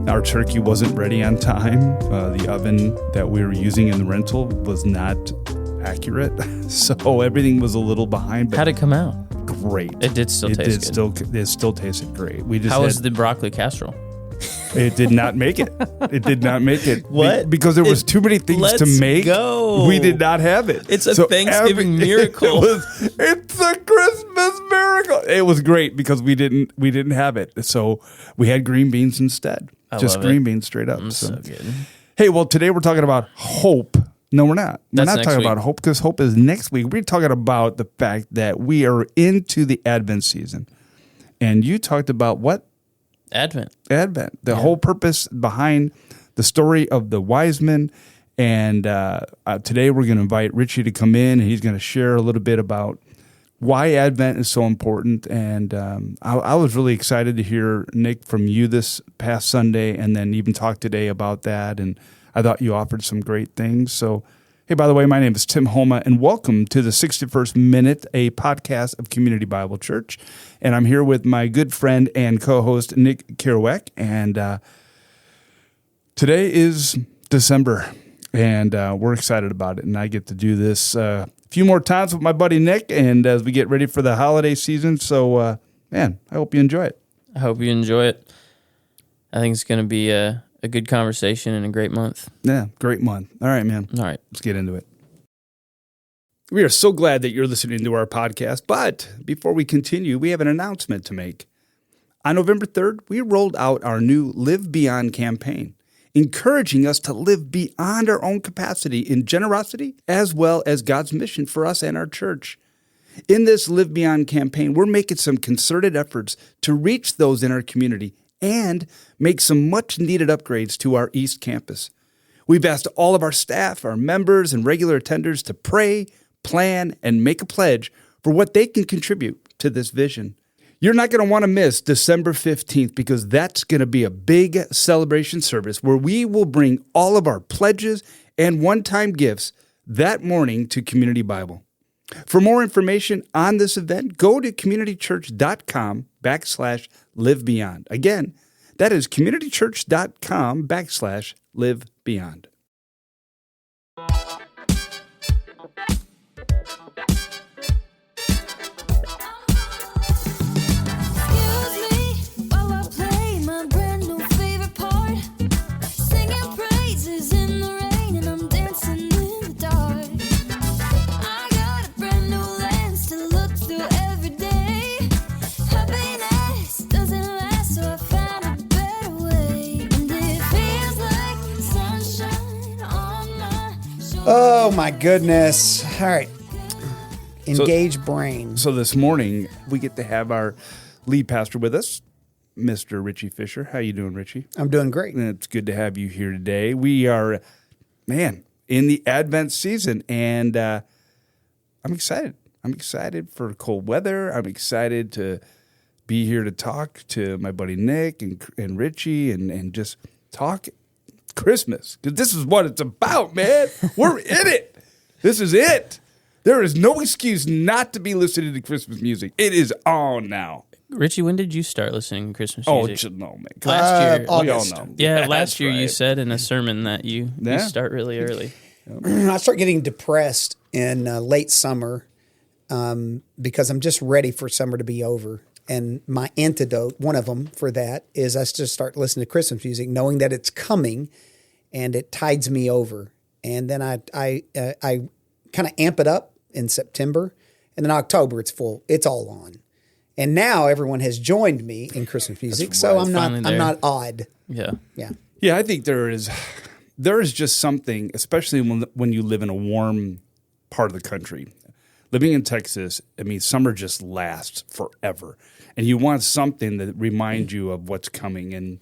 Our turkey wasn't ready on time. The oven that we were using in the rental was not accurate, so everything was a little behind. But how'd it come out? Great. It did still taste good. It still tasted great. How was the broccoli casserole? It did not make it. It did not make it. What? Because there was too many things to make. Go. We did not have it. It's a Thanksgiving miracle. It's a Christmas miracle. It was great because we didn't have it. So we had green beans instead. Just green beans straight up. So good. Hey, well, today we're talking about hope. No, we're not. We're not talking about hope because hope is next week. We're talking about the fact that we are into the Advent season. And you talked about what? Advent. The whole purpose behind the story of the wise men. And today we're going to invite Richy to come in, and he's going to share a little bit about why Advent is so important. And I was really excited to hear, Nick, from you this past Sunday, and then even talk today about that. And I thought you offered some great things. So, hey, by the way, my name is Tim Homa, and welcome to the 61st Minute, a podcast of Community Bible Church. And I'm here with my good friend and co-host, Nick Kerouac. And today is December, and we're excited about it. And I get to do this a few more times with my buddy Nick, and as we get ready for the holiday season. So, man, I hope you enjoy it. I hope you enjoy it. I think it's going to be a good conversation and a great month. Yeah, great month. All right, man. All right. Let's get into it. We are so glad that you're listening to our podcast, but before we continue, we have an announcement to make. On November 3rd, we rolled out our new Live Beyond campaign, encouraging us to live beyond our own capacity in generosity, as well as God's mission for us and our church. In this Live Beyond campaign, we're making some concerted efforts to reach those in our community and make some much-needed upgrades to our East Campus. We've asked all of our staff, our members, and regular attenders to pray, plan, and make a pledge for what they can contribute to this vision. You're not going to want to miss December 15th because that's going to be a big celebration service where we will bring all of our pledges and one-time gifts that morning to Community Bible. For more information on this event, go to communitychurch.com/livebeyond. Again, that is communitychurch.com/livebeyond. Oh, my goodness. All right. Engage brain. So this morning, we get to have our lead pastor with us, Mr. Richy Fisher. How you doing, Richy? I'm doing great. It's good to have you here today. We are, in the Advent season, and I'm excited. I'm excited for cold weather. I'm excited to be here to talk to my buddy Nick and Richy and just talk Christmas, because this is what it's about, man. We're in it. This is it. There is no excuse not to be listening to Christmas music. It is on now. Richy, when did you start listening to Christmas music? Oh, no, man. Last year. We all know. Yeah, last year you said in a sermon that you start really early. I start getting depressed in late summer because I'm just ready for summer to be over. And my antidote, one of them for that, is I just start listening to Christmas music, knowing that it's coming, and it tides me over. And then I kind of amp it up in September, and then October it's full. It's all on. And now everyone has joined me in Christmas music, so I'm not odd. Yeah. I think there is just something, especially when you live in a warm part of the country. Living in Texas, summer just lasts forever. And you want something that reminds you of what's coming. And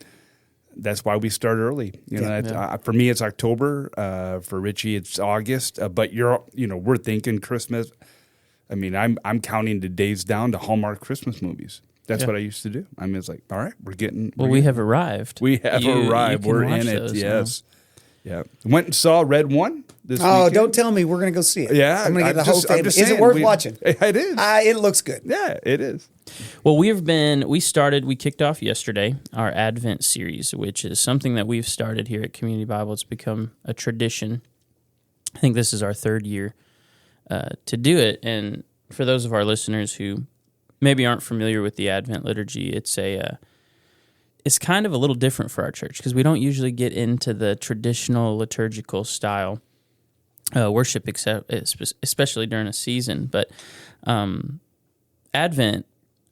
that's why we start early. For me, it's October. For Richy, it's August. But we're thinking Christmas. I'm counting the days down to Hallmark Christmas movies. That's what I used to do. It's like, all right, we're getting. We have arrived. We have arrived. We're in it. Those, yes. Yeah. Went and saw Red One this weekend. Don't tell me we're going to go see it. Yeah. I'm going to get the whole thing. Is saying, it worth watching? It is. It looks good. Yeah, it is. Well, we kicked off yesterday our Advent series, which is something that we've started here at Community Bible. It's become a tradition. I think this is our third year to do it. And for those of our listeners who maybe aren't familiar with the Advent liturgy, it's kind of a little different for our church because we don't usually get into the traditional liturgical style worship, especially during a season. But Advent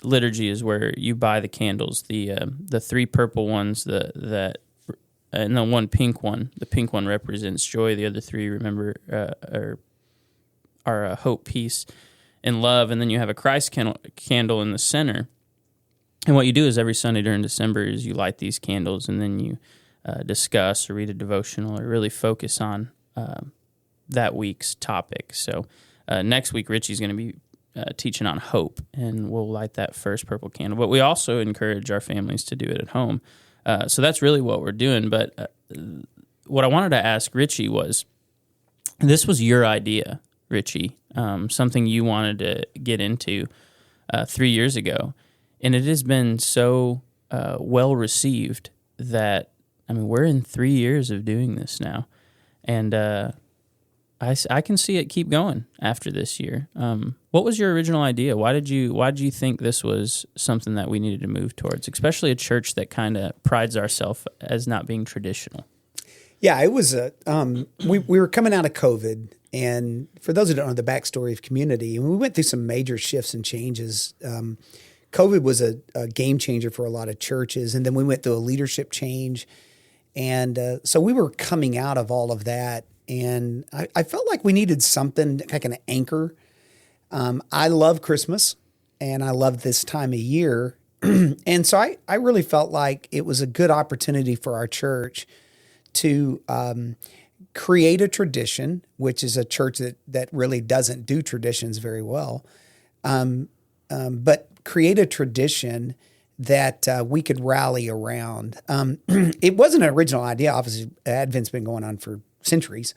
liturgy is where you buy the candles, the 3 purple ones, and the one pink one. The pink one represents joy. The other 3, remember, are hope, peace, and love. And then you have a Christ candle in the center. And what you do is every Sunday during December is you light these candles, and then you discuss or read a devotional or really focus on that week's topic. So next week, Richie's going to be teaching on hope, and we'll light that first purple candle. But we also encourage our families to do it at home. So that's really what we're doing. But what I wanted to ask Richie was, this was your idea, Richie, something you wanted to get into 3 years ago. And it has been so well received that, we're in 3 years of doing this now. And I can see it keep going after this year. What was your original idea? Why did you think this was something that we needed to move towards, especially a church that kind of prides ourselves as not being traditional? Yeah, it was we were coming out of COVID, and for those who don't know the backstory of Community, we went through some major shifts and changes. COVID was a game changer for a lot of churches, and then we went through a leadership change, and so we were coming out of all of that. And I felt like we needed something like an anchor. I love Christmas, and I love this time of year. And so I really felt like it was a good opportunity for our church to create a tradition, which is a church that really doesn't do traditions very well, but create a tradition that we could rally around. It wasn't an original idea. Obviously, Advent's been going on for centuries.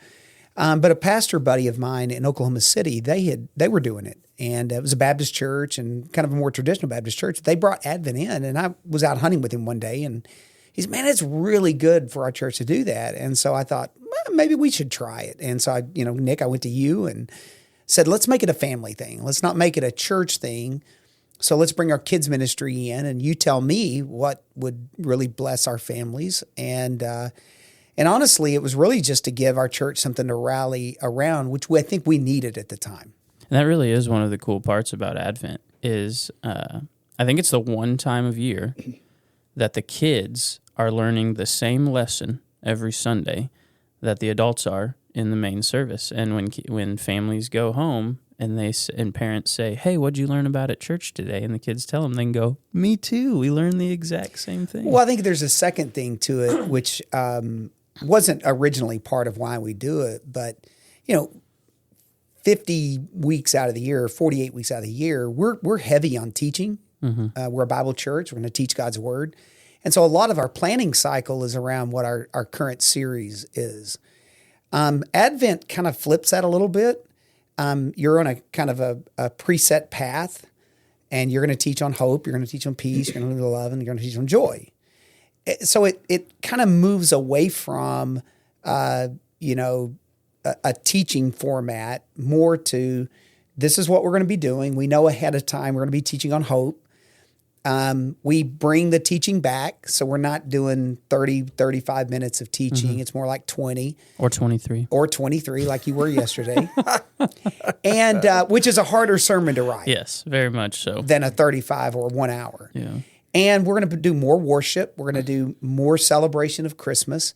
But a pastor buddy of mine in Oklahoma City, they were doing it. And it was a Baptist church and kind of a more traditional Baptist church. They brought Advent in, and I was out hunting with him one day, and he said, man, it's really good for our church to do that. And so I thought, well, maybe we should try it. And so Nick, I went to you and said, let's make it a family thing. Let's not make it a church thing. So let's bring our kids ministry in, and you tell me what would really bless our families. And honestly, it was really just to give our church something to rally around, which I think we needed at the time. And that really is one of the cool parts about Advent is I think it's the one time of year that the kids are learning the same lesson every Sunday that the adults are in the main service. And when families go home and parents say, hey, what'd you learn about at church today? And the kids tell them, they can go, me too. We learned the exact same thing. Well, I think there's a second thing to it, which wasn't originally part of why we do it, but 50 weeks out of the year, 48 weeks out of the year, we're heavy on teaching. Mm-hmm. We're a Bible church. We're going to teach God's word. And so a lot of our planning cycle is around what our current series is. Advent kind of flips that a little bit. You're on a kind of a preset path, and you're going to teach on hope, you're going to teach on peace, you're going to love, and you're going to teach on joy. So it kind of moves away from, a teaching format more to this is what we're going to be doing. We know ahead of time we're going to be teaching on hope. We bring the teaching back, so we're not doing 30, 35 minutes of teaching. Mm-hmm. It's more like 20. Or 23. Or 23, like you were yesterday. And which is a harder sermon to write. Yes, very much so. Than a 35 or 1 hour. Yeah. And we're going to do more worship. We're going to do more celebration of Christmas.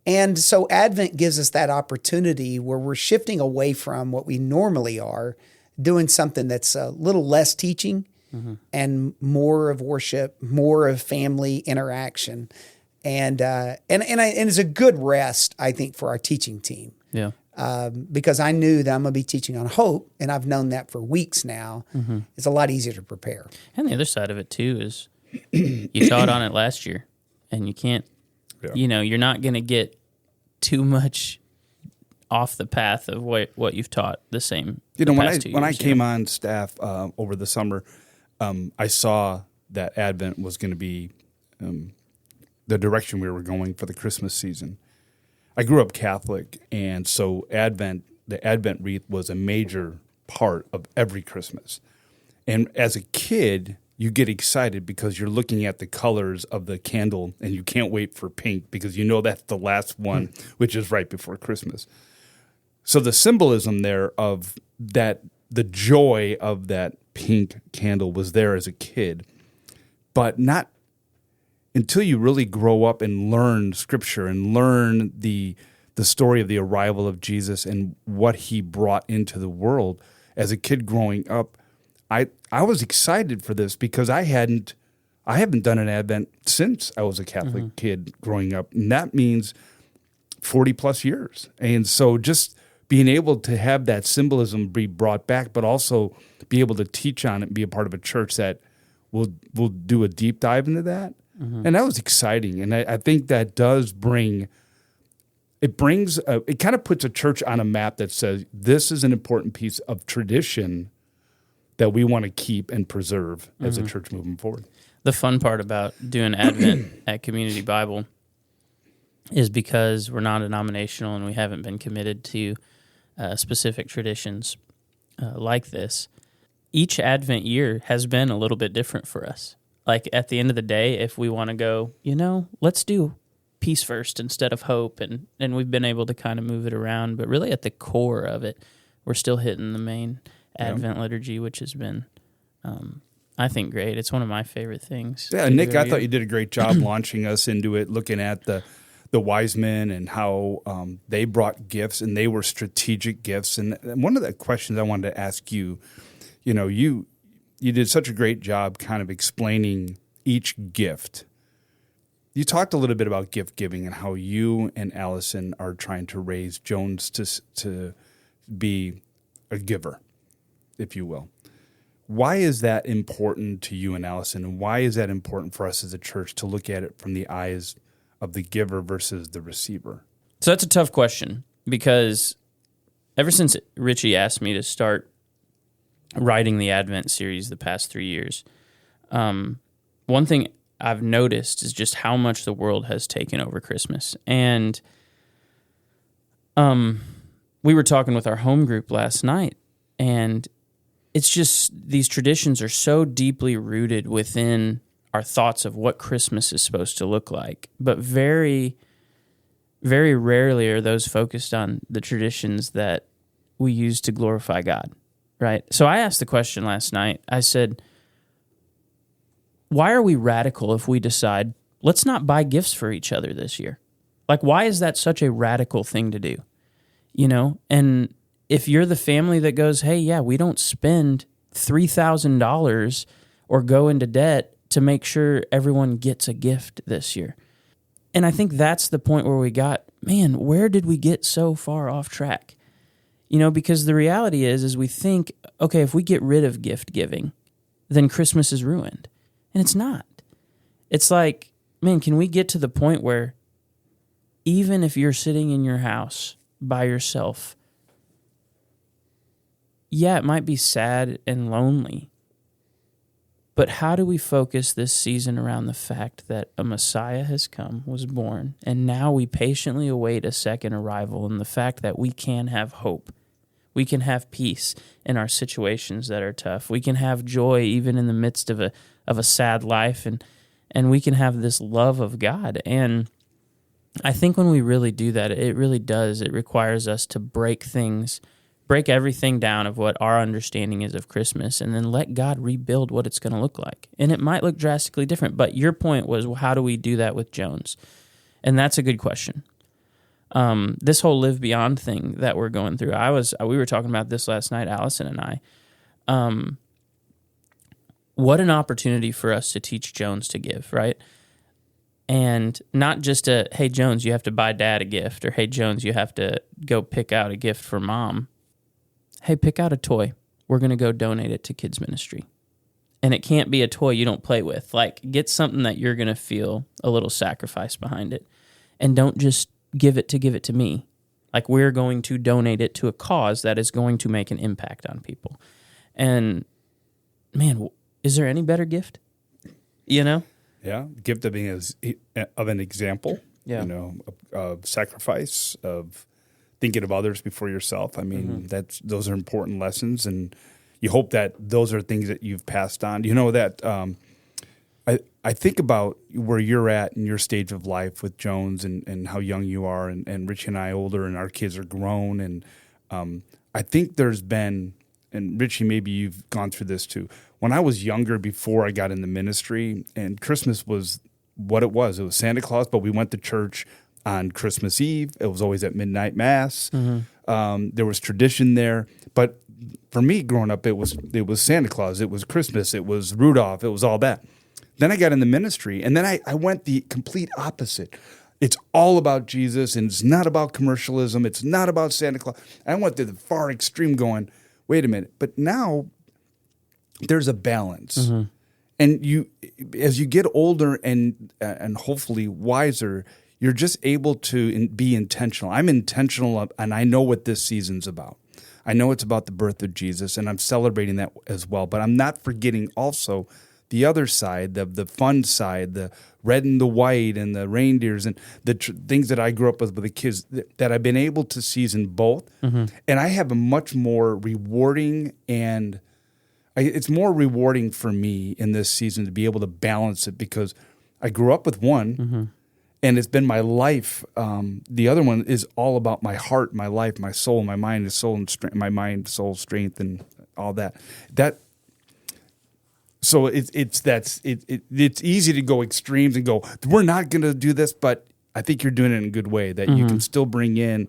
And so Advent gives us that opportunity where we're shifting away from what we normally are, doing something that's a little less teaching, mm-hmm. and more of worship, more of family interaction. And it's a good rest, I think, for our teaching team. Yeah. Because I knew that I'm going to be teaching on hope, and I've known that for weeks now. Mm-hmm. It's a lot easier to prepare. And the other side of it, too, is you taught on it last year, and you can't, you're not going to get too much off the path of what you've taught the same. When I came on staff over the summer, I saw that Advent was going to be the direction we were going for the Christmas season. I grew up Catholic, and so the Advent wreath was a major part of every Christmas. And as a kid, you get excited because you're looking at the colors of the candle, and you can't wait for pink because you know that's the last one, which is right before Christmas. So the symbolism there of that, the joy of that pink candle was there as a kid, but not until you really grow up and learn Scripture and learn the story of the arrival of Jesus and what he brought into the world. As a kid growing up, I was excited for this because I haven't done an Advent since I was a Catholic kid growing up, and that means 40 plus years. And so just being able to have that symbolism be brought back, but also be able to teach on it and be a part of a church that will do a deep dive into that. And that was exciting. And I think that does it kind of puts a church on a map that says this is an important piece of tradition that we want to keep and preserve as a church moving forward. The fun part about doing Advent at Community Bible is because we're non-denominational and we haven't been committed to specific traditions like this. Each Advent year has been a little bit different for us. Like at the end of the day, if we want to go, let's do peace first instead of hope, and we've been able to kind of move it around, but really at the core of it, we're still hitting the main Advent liturgy, which has been, I think, great. It's one of my favorite things. Yeah, Nick, I thought you did a great job launching us into it, looking at the wise men and how they brought gifts, and they were strategic gifts. And one of the questions I wanted to ask you, you did such a great job kind of explaining each gift. You talked a little bit about gift giving and how you and Allison are trying to raise Jones to be a giver, if you will. Why is that important to you and Allison? And why is that important for us as a church to look at it from the eyes of the giver versus the receiver? So that's a tough question, because ever since Richy asked me to start writing the Advent series the past 3 years, one thing I've noticed is just how much the world has taken over Christmas. And we were talking with our home group last night, and it's just these traditions are so deeply rooted within our thoughts of what Christmas is supposed to look like, but very, very rarely are those focused on the traditions that we use to glorify God, right? So I asked the question last night. I said, why are we radical if we decide, let's not buy gifts for each other this year? Like, why is that such a radical thing to do? And if you're the family that goes, hey, yeah, we don't spend $3,000 or go into debt to make sure everyone gets a gift this year. And I think that's the point where we got, man, where did we get so far off track? Because the reality is we think, okay, if we get rid of gift giving, then Christmas is ruined. And it's not. It's like, man, can we get to the point where even if you're sitting in your house by yourself, yeah, it might be sad and lonely, but how do we focus this season around the fact that a Messiah has come, was born, and now we patiently await a second arrival, and the fact that we can have hope. We can have peace in our situations that are tough. We can have joy even in the midst of a sad life, and we can have this love of God. And I think when we really do that, it really does. It requires us to break everything down of what our understanding is of Christmas, and then let God rebuild what it's going to look like. And it might look drastically different, but your point was, well, how do we do that with Jones? And that's a good question. This whole Live Beyond thing that we're going through, we were talking about this last night, Allison and I. What an opportunity for us to teach Jones to give, right? And not just hey, Jones, you have to buy Dad a gift, or hey, Jones, you have to go pick out a gift for Mom. Hey, pick out a toy. We're going to go donate it to kids ministry. And it can't be a toy you don't play with. Like, get something that you're going to feel a little sacrifice behind it. And don't just give it to me. Like, we're going to donate it to a cause that is going to make an impact on people. And man, is there any better gift? You know? Yeah, gift of being of an example. Yeah. You know, of sacrifice, of thinking of others before yourself. I mean, those are important lessons, and you hope that those are things that you've passed on. You know that I think about where you're at in your stage of life with Jones and how young you are, and Richie and I older, and our kids are grown, and I think there's been, and Richie, maybe you've gone through this too. When I was younger, before I got in the ministry, and Christmas was what it was. It was Santa Claus, but we went to church on Christmas Eve. It was always at midnight mass. There was tradition there. But for me growing up, it was Santa Claus. It was Christmas. It was Rudolph. It was all that. Then I got in the ministry, and then I went the complete opposite. It's all about Jesus, and it's not about commercialism. It's not about Santa Claus. I went to the far extreme going, wait a minute. But now there's a balance. And you, as you get older and hopefully wiser, you're just able to be intentional. I'm intentional, and I know what this season's about. I know it's about the birth of Jesus, and I'm celebrating that as well. But I'm not forgetting also the other side, the fun side, the red and the white and the reindeers and the things that I grew up with the kids that I've been able to season both. And I have a much more rewarding and it's more rewarding for me in this season to be able to balance it because I grew up with one and it's been my life. The other one is all about my heart, my life, my soul, my mind, my mind, soul, strength, and all that. So it's easy to go extremes and go, we're not going to do this, but I think you're doing it in a good way that you can still bring in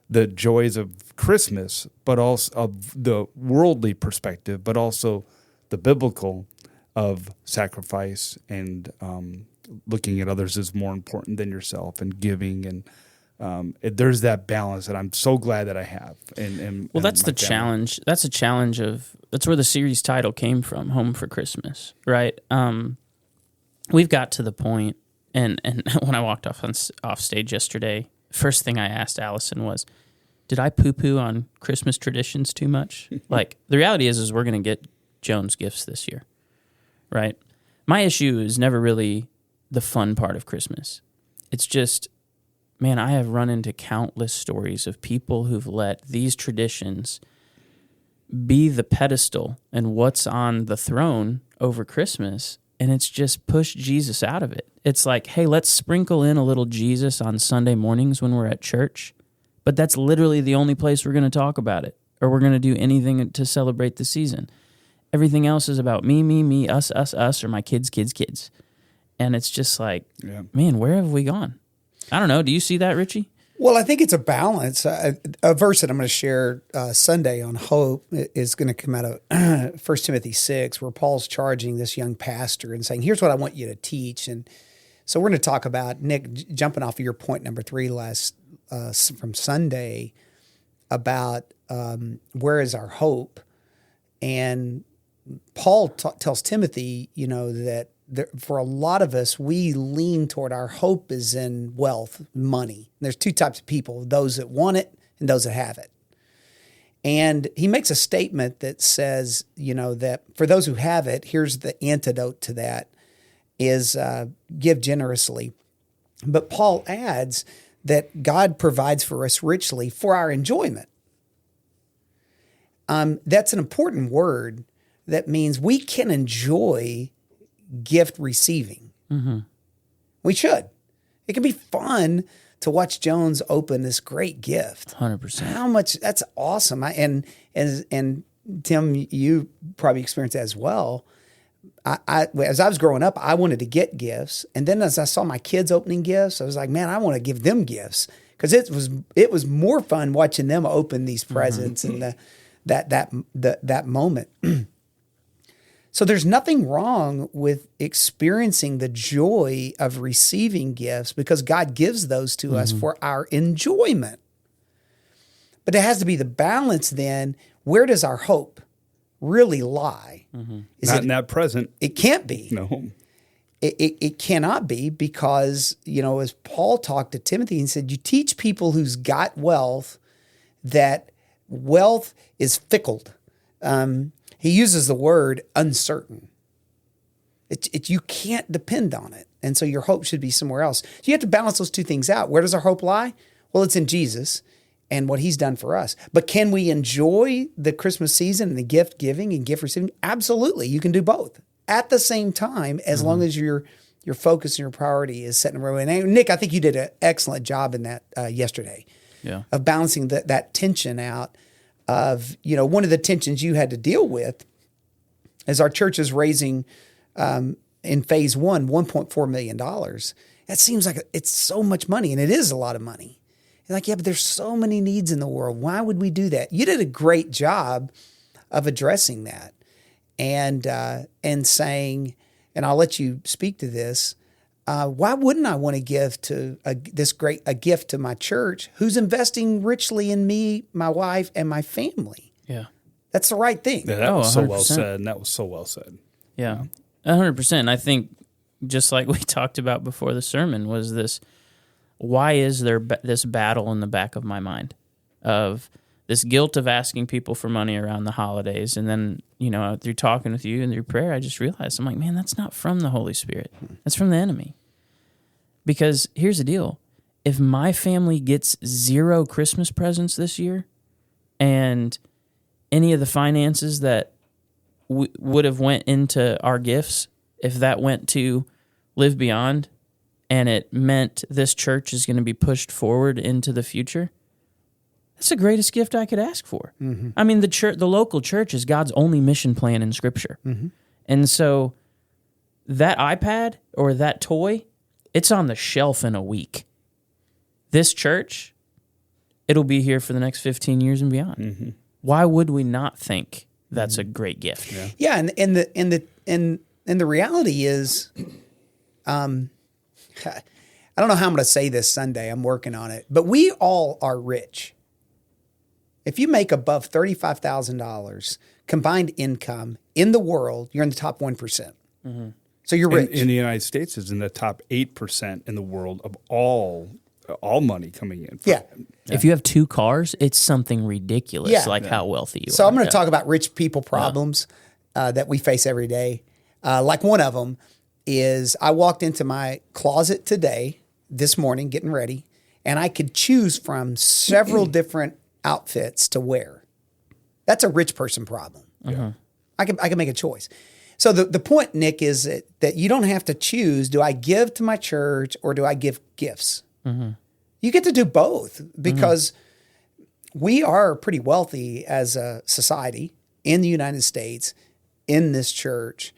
the joys of Christmas, but also of the worldly perspective, but also the biblical of sacrifice and looking at others as more important than yourself and giving. And there's that balance that I'm so glad that I have. Well, that's the challenge. That's a challenge that's where the series title came from, Home for Christmas, right? We've got to the point, and when I walked off stage yesterday, first thing I asked Allison was, did I poo-poo on Christmas traditions too much? Like, the reality is we're going to get Jones gifts this year, right? My issue is never really the fun part of Christmas. It's just, man, I have run into countless stories of people who've let these traditions be the pedestal and what's on the throne over Christmas, and it's just pushed Jesus out of it. It's like, hey, let's sprinkle in a little Jesus on Sunday mornings when we're at church, but that's literally the only place we're going to talk about it, or we're going to do anything to celebrate the season. Everything else is about me, us, or my kids. And it's just like, man, where have we gone? I don't know. Do you see that, Richie? Well, I think it's a balance. A verse that I'm going to share Sunday on hope is going to come out of 1 Timothy 6, where Paul's charging this young pastor and saying, here's what I want you to teach. And so we're going to talk about, Nick, jumping off of your point number 3 from Sunday about where is our hope. And Paul tells Timothy, that for a lot of us, we lean toward our hope is in wealth, money. There's 2 types of people, those that want it and those that have it. And he makes a statement that says, that for those who have it, here's the antidote to that, is give generously. But Paul adds that God provides for us richly for our enjoyment. That's an important word. That means we can enjoy gift receiving. We should. It can be fun to watch Jones open this great gift. 100%. How much? That's awesome. And Tim, you probably experienced that as well. As I was growing up, I wanted to get gifts, and then as I saw my kids opening gifts, I was like, man, I want to give them gifts because it was more fun watching them open these presents and that moment. So there's nothing wrong with experiencing the joy of receiving gifts because God gives those to us for our enjoyment. But it has to be the balance then. Where does our hope really lie? Not in that present. It can't be. No. It cannot be because, as Paul talked to Timothy and said, you teach people who's got wealth that wealth is fickle. He uses the word uncertain. You can't depend on it. And so your hope should be somewhere else. So you have to balance those two things out. Where does our hope lie? Well, it's in Jesus and what he's done for us. But can we enjoy the Christmas season and the gift giving and gift receiving? Absolutely. You can do both at the same time, as long as your focus and your priority is set in a row. And Nick, I think you did an excellent job in that yesterday. Yeah. Of balancing that tension out of, one of the tensions you had to deal with is our church is raising in phase one, $1.4 million. That seems like it's so much money, and it is a lot of money. And like, yeah, but there's so many needs in the world. Why would we do that? You did a great job of addressing that and saying, and I'll let you speak to this, why wouldn't I want to give to a gift to my church who's investing richly in me, my wife, and my family? Yeah. That's the right thing. Yeah, that was so well said. And that was so well said. Yeah, 100%. I think just like we talked about before the sermon was this, why is there this battle in the back of my mind of this guilt of asking people for money around the holidays? And then, through talking with you and through prayer, I just realized, I'm like, man, that's not from the Holy Spirit. That's from the enemy. Because here's the deal. If my family gets 0 Christmas presents this year and any of the finances that would have went into our gifts, if that went to Live Beyond and it meant this church is going to be pushed forward into the future, that's the greatest gift I could ask for. Mm-hmm. I mean, the local church is God's only mission plan in Scripture. Mm-hmm. And so that iPad or that toy, it's on the shelf in a week. This church, it'll be here for the next 15 years and beyond. Mm-hmm. Why would we not think that's a great gift? Yeah, and the reality is, I don't know how I'm going to say this Sunday. I'm working on it, but we all are rich. If you make above $35,000 combined income in the world, you're in the top 1%. Mm-hmm. So you're rich. In the United States, is in the top 8% in the world of all money coming in. Yeah. If you have 2 cars, it's something ridiculous, how wealthy you are. So I'm going to talk about rich people problems that we face every day. Like one of them is I walked into my closet this morning, getting ready, and I could choose from several different outfits to wear. That's a rich person problem. Uh-huh. I can make a choice. So the point, Nick, is that you don't have to choose, do I give to my church or do I give gifts? Mm-hmm. You get to do both because we are pretty wealthy as a society in the United States, in this church.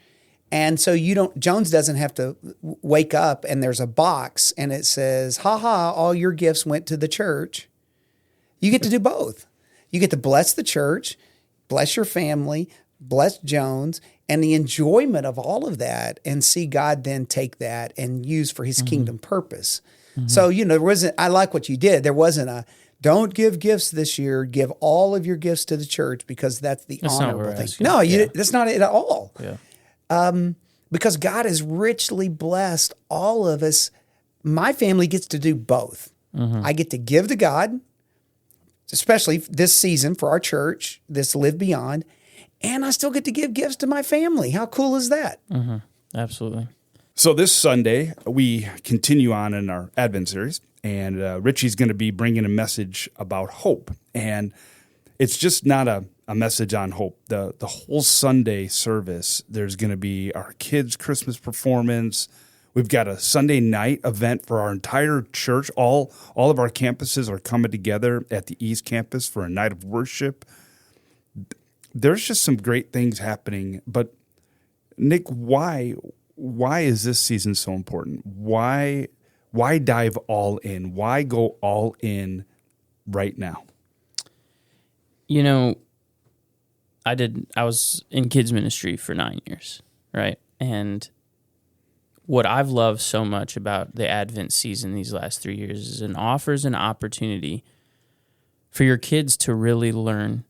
And so Jones doesn't have to wake up and there's a box and it says, all your gifts went to the church. You get to do both. You get to bless the church, bless your family, bless Jones, and the enjoyment of all of that, and see God then take that and use for his kingdom purpose. Mm-hmm. So, I like what you did. There wasn't a, don't give gifts this year, give all of your gifts to the church because that's the honorable thing. No, that's not it at all. Yeah. Because God has richly blessed all of us. My family gets to do both. Mm-hmm. I get to give to God, especially this season for our church, this Live Beyond, and I still get to give gifts to my family. How cool is that? Mm-hmm. Absolutely. So this Sunday, we continue on in our Advent series, and Richy's going to be bringing a message about hope. And it's just not a message on hope. The whole Sunday service, there's going to be our kids' Christmas performance. We've got a Sunday night event for our entire church. All of our campuses are coming together at the East Campus for a night of worship. There's just some great things happening. But, Nick, why is this season so important? Why dive all in? Why go all in right now? I was in kids ministry for 9 years, right? And what I've loved so much about the Advent season these last 3 years is it offers an opportunity for your kids to really learn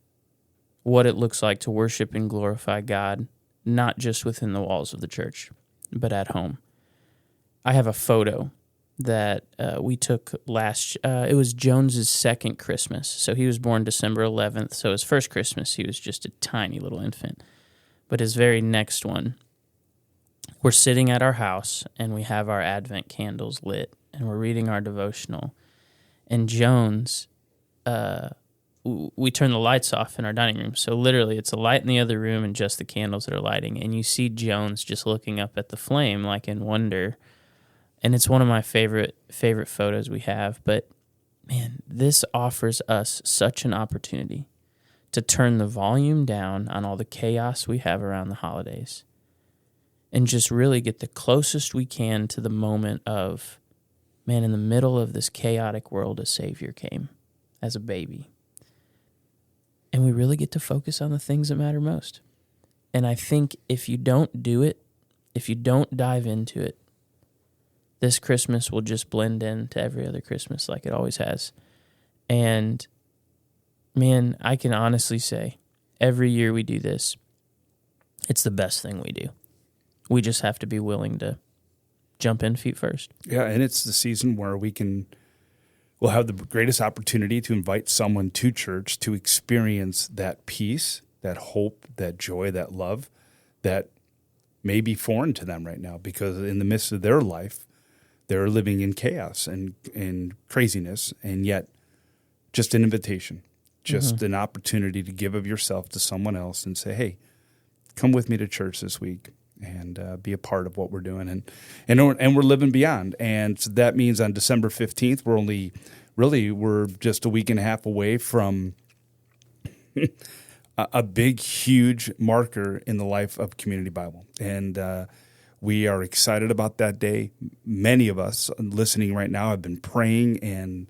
what it looks like to worship and glorify God, not just within the walls of the church, but at home. I have a photo that we took it was Jones's second Christmas. So he was born December 11th. So his first Christmas, he was just a tiny little infant. But his very next one we're sitting at our house and we have our Advent candles lit and we're reading our devotional. And Jones, we turn the lights off in our dining room. So literally it's a light in the other room and just the candles that are lighting. And you see Jones just looking up at the flame like in wonder. And it's one of my favorite photos we have. But man, this offers us such an opportunity to turn the volume down on all the chaos we have around the holidays and just really get the closest we can to the moment of, man, in the middle of this chaotic world, a Savior came as a baby. And we really get to focus on the things that matter most. And I think if you don't do it, if you don't dive into it, this Christmas will just blend into every other Christmas like it always has. And man, I can honestly say, every year we do this, it's the best thing we do. We just have to be willing to jump in feet first. Yeah, and it's the season where we'll have the greatest opportunity to invite someone to church to experience that peace, that hope, that joy, that love that may be foreign to them right now, because in the midst of their life, they're living in chaos and craziness, and yet just an invitation. Just an opportunity to give of yourself to someone else and say, hey, come with me to church this week and be a part of what we're doing. And we're living beyond. And so that means on December 15th, we're just a week and a half away from a big, huge marker in the life of Community Bible. And we are excited about that day. Many of us listening right now have been praying and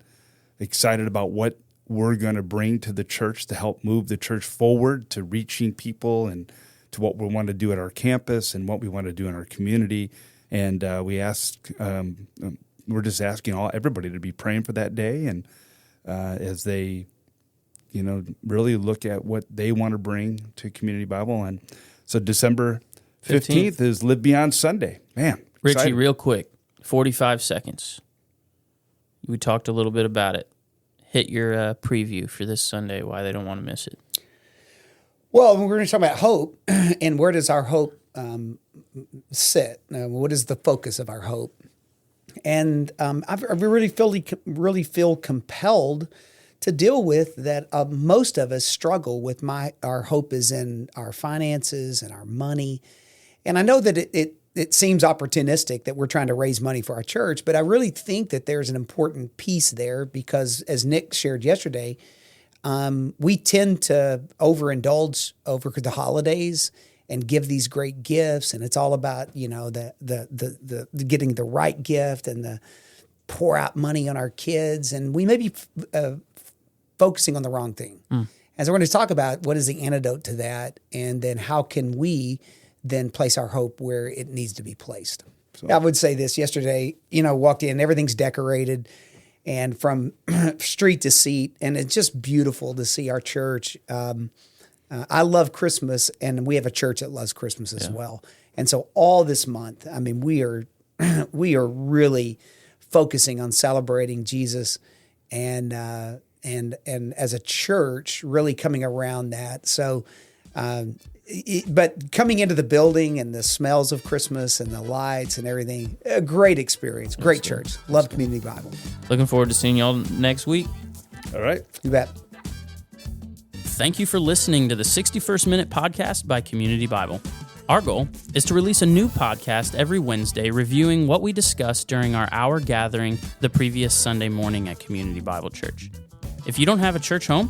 excited about what we're going to bring to the church to help move the church forward, to reaching people and to what we want to do at our campus and what we want to do in our community. And we're just asking everybody to be praying for that day, and as they, really look at what they want to bring to Community Bible. And so December 15th is Live Beyond Sunday. Man, Richy, excited. real quick, 45 seconds. We talked a little bit about it. Hit your preview for this Sunday, why they don't want to miss it. Well, we're going to talk about hope, and where does our hope sit? What is the focus of our hope? And I really feel compelled to deal with that. Most of us struggle with our hope is in our finances and our money, and I know that it seems opportunistic that we're trying to raise money for our church, but I really think that there's an important piece there because, as Nick shared yesterday, we tend to overindulge over the holidays and give these great gifts, and it's all about the getting the right gift and the pour out money on our kids, and we may be focusing on the wrong thing. And so we're going to talk about what is the antidote to that, and then how can we then place our hope where it needs to be placed. So I would say this: yesterday, walked in, everything's decorated, and from street to seat, and it's just beautiful to see our church. I love Christmas, and we have a church that loves Christmas as well. And so all this month, I mean, we are really focusing on celebrating Jesus, and as a church, really coming around that. So. But coming into the building and the smells of Christmas and the lights and everything, a great experience, great church. Love Community Bible. Looking forward to seeing y'all next week. All right. You bet. Thank you for listening to the 61st Minute Podcast by Community Bible. Our goal is to release a new podcast every Wednesday reviewing what we discussed during our hour gathering the previous Sunday morning at Community Bible Church. If you don't have a church home,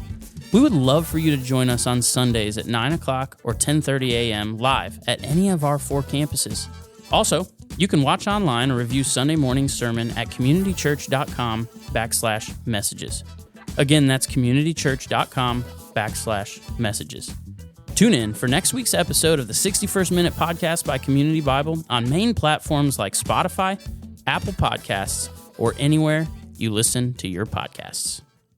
we would love for you to join us on Sundays at 9 o'clock or 10:30 a.m. live at any of our 4 campuses. Also, you can watch online or review Sunday morning sermon at communitychurch.com/messages. Again, that's communitychurch.com/messages. Tune in for next week's episode of the 61st Minute Podcast by Community Bible on main platforms like Spotify, Apple Podcasts, or anywhere you listen to your podcasts.